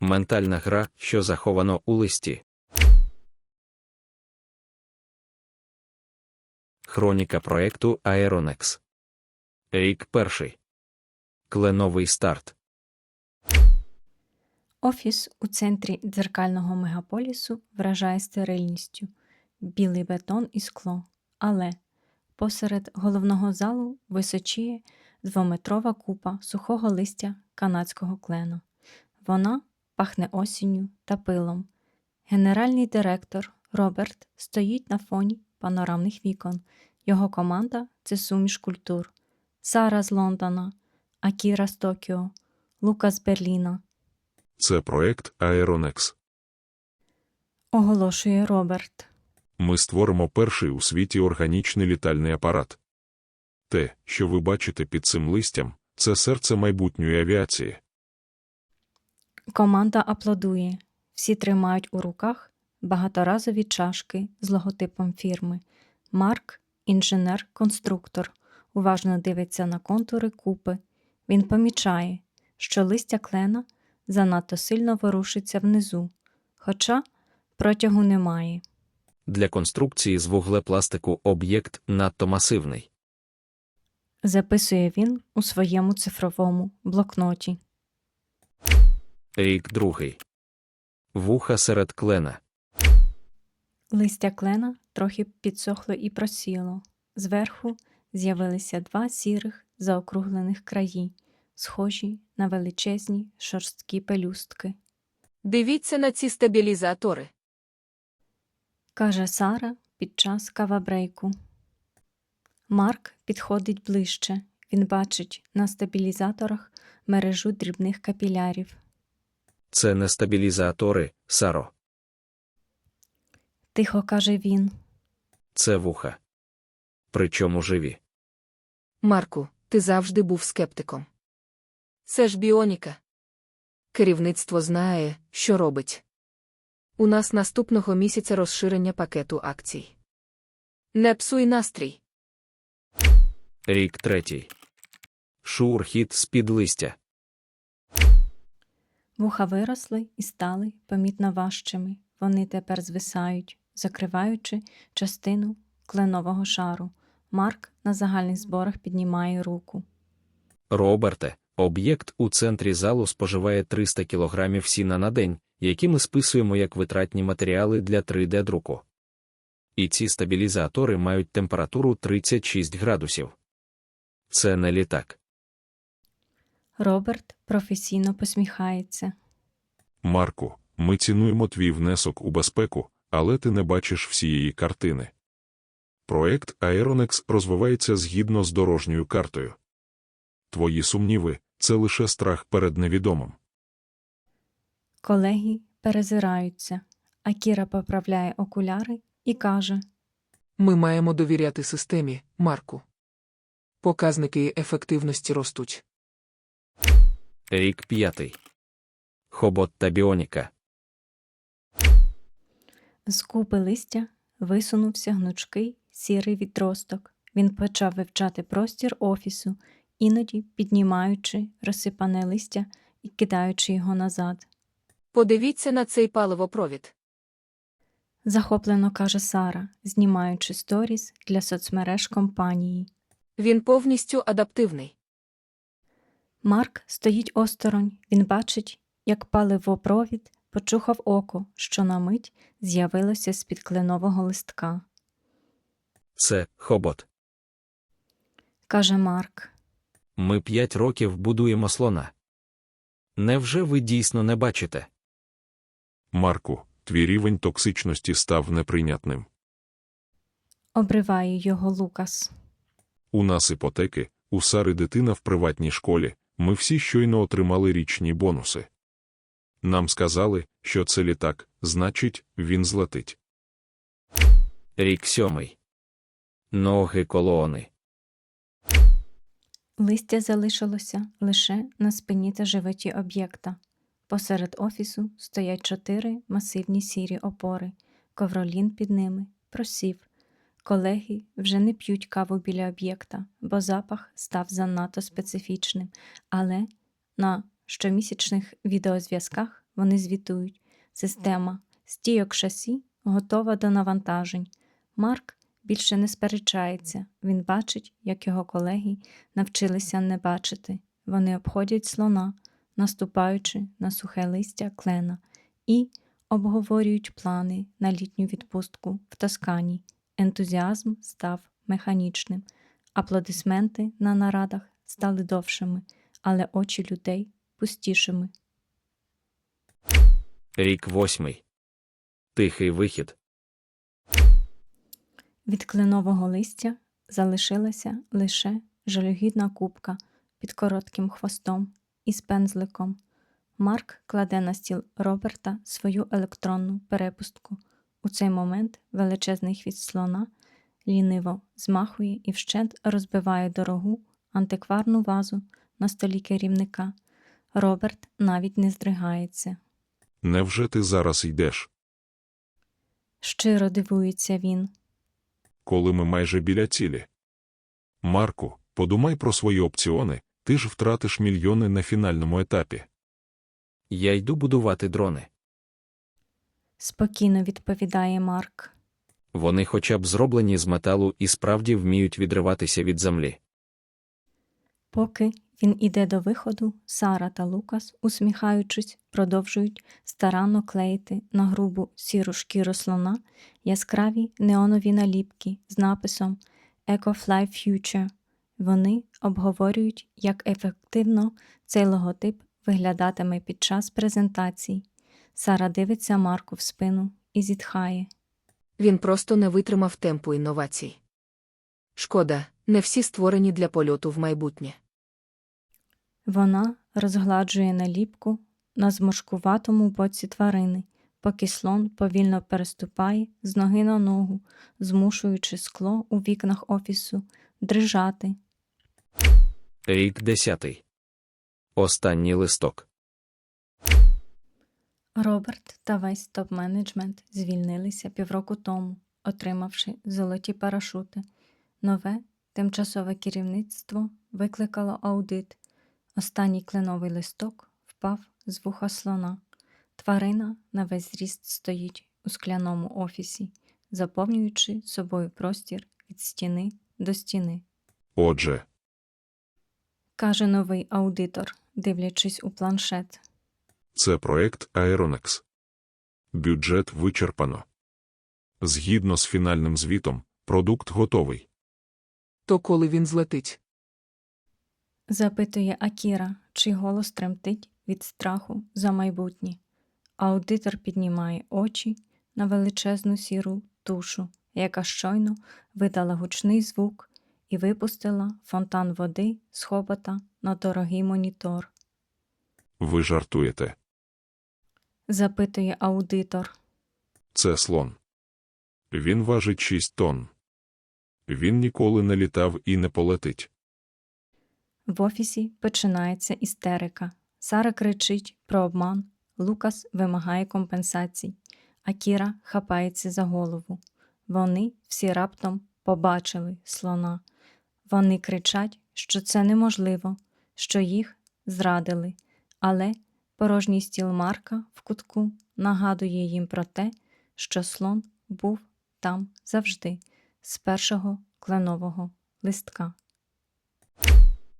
Ментальна гра, що заховано у листі. Хроніка проекту Aeronex. Рік перший. Кленовий старт. Офіс у центрі дзеркального мегаполісу вражає стерильністю. Білий бетон і скло. Але посеред головного залу височіє 2-метрова купа сухого листя канадського клена. Вона пахне осінню та пилом. Генеральний директор Роберт стоїть на фоні панорамних вікон. Його команда – це суміш культур. Сара з Лондона, Акіра з Токіо, Лука з Берліна. Це проект Aeronex. Оголошує Роберт. Ми створимо перший у світі органічний літальний апарат. Те, що ви бачите під цим листям, це серце майбутньої авіації. Команда аплодує. Всі тримають у руках багаторазові чашки з логотипом фірми. Марк, інженер-конструктор, уважно дивиться на контури купи. Він помічає, що листя клена занадто сильно ворушиться внизу, хоча протягу немає. Для конструкції з вуглепластику об'єкт надто масивний. Записує він у своєму цифровому блокноті. Рік другий. Вуха серед клена. Листя клена трохи підсохло і просіло. Зверху з'явилися 2 сірих заокруглених краї, схожі на величезні шорсткі пелюстки. Дивіться на ці стабілізатори. Каже Сара під час кавабрейку. Марк підходить ближче. Він бачить на стабілізаторах мережу дрібних капілярів. Це не стабілізатори, Саро. Тихо каже він. Це вуха. Причому живі. Марку, ти завжди був скептиком. Це ж біоніка. Керівництво знає, що робить. У нас наступного місяця розширення пакету акцій. Не псуй настрій. Рік третій. Шурхіт з-під листя. Вуха виросли і стали помітно важчими. Вони тепер звисають, закриваючи частину кленового шару. Марк на загальних зборах піднімає руку. Роберте, об'єкт у центрі залу споживає 300 кг сіна на день, які ми списуємо як витратні матеріали для 3D-друку. І ці стабілізатори мають температуру 36 градусів. Це не літак. Роберт професійно посміхається. Марку, ми цінуємо твій внесок у безпеку, але ти не бачиш всієї картини. Проект Aeronex розвивається згідно з дорожньою картою. Твої сумніви – це лише страх перед невідомим. Колеги перезираються. Акіра поправляє окуляри і каже: Ми маємо довіряти системі, Марку. Показники ефективності ростуть. Рік п'ятий. Хобот та біоніка. З купи листя висунувся гнучкий сірий відросток. Він почав вивчати простір офісу, іноді піднімаючи розсипане листя і кидаючи його назад. Подивіться на цей паливопровід. Захоплено каже Сара, знімаючи сторіс для соцмереж компанії. Він повністю адаптивний. Марк стоїть осторонь. Він бачить, як паливопровід почухав око, що на мить з'явилося з-під кленового листка. Це хобот. Каже Марк. Ми 5 років будуємо слона. Невже ви дійсно не бачите? Марку, твій рівень токсичності став неприйнятним. Обриває його Лукас. У нас іпотеки, у Сари дитина в приватній школі, ми всі щойно отримали річні бонуси. Нам сказали, що це літак, значить, він злетить. Рік сьомий. Ноги колони. Листя залишилося лише на спині та животі об'єкта. Посеред офісу стоять 4 масивні сірі опори. Ковролін під ними просів. Колеги вже не п'ють каву біля об'єкта, бо запах став занадто специфічним. Але на щомісячних відеозв'язках вони звітують. Система стійок шасі готова до навантажень. Марк більше не сперечається. Він бачить, як його колеги навчилися не бачити. Вони обходять слона, наступаючи на сухе листя клена, і обговорюють плани на літню відпустку в Тоскані. Ентузіазм став механічним. Аплодисменти на нарадах стали довшими, але очі людей пустішими. Рік 8. Тихий вихід. Від кленового листя залишилася лише жалюгідна купка під коротким хвостом із пензликом. Марк кладе на стіл Роберта свою електронну перепустку. У цей момент величезний хвіст слона ліниво змахує і вщент розбиває дорогу антикварну вазу на столі керівника. Роберт навіть не здригається. Невже ти зараз йдеш? Щиро дивується він. Коли ми майже біля цілі? Марку, подумай про свої опціони, ти ж втратиш мільйони на фінальному етапі. Я йду будувати дрони. Спокійно відповідає Марк. Вони хоча б зроблені з металу і справді вміють відриватися від землі. Поки він іде до виходу, Сара та Лукас, усміхаючись, продовжують старанно клеїти на грубу сіру шкіру слона яскраві неонові наліпки з написом «Eco-Fly Future». Вони обговорюють, як ефективно цей логотип виглядатиме під час презентації. Сара дивиться Марку в спину і зітхає. Він просто не витримав темпу інновацій. Шкода, не всі створені для польоту в майбутнє. Вона розгладжує наліпку на зморшкуватому боці тварини, поки слон повільно переступає з ноги на ногу, змушуючи скло у вікнах офісу дрижати. Рік 10. Останній листок. Роберт та весь топ-менеджмент звільнилися півроку тому, отримавши золоті парашути. Нове тимчасове керівництво викликало аудит. Останній кленовий листок впав з вуха слона. Тварина на весь зріст стоїть у скляному офісі, заповнюючи собою простір від стіни до стіни. Отже, Каже новий аудитор, дивлячись у планшет. це проект Aeronex. Бюджет вичерпано. Згідно з фінальним звітом, продукт готовий. То коли він злетить? Запитує Акіра, чий голос тремтить від страху за майбутнє. Аудитор піднімає очі на величезну сіру тушу, яка щойно видала гучний звук і випустила фонтан води з хобота на дорогий монітор. Ви жартуєте. Запитує аудитор. Це слон. Він важить 6 тонн. Він ніколи не літав і не полетить. В офісі починається істерика. Сара кричить про обман, Лукас вимагає компенсацій, а Кіра хапається за голову. Вони всі раптом побачили слона. Вони кричать, що це неможливо, що їх зрадили, але порожній стіл Марка в кутку нагадує їм про те, що слон був там завжди, з першого кленового листка.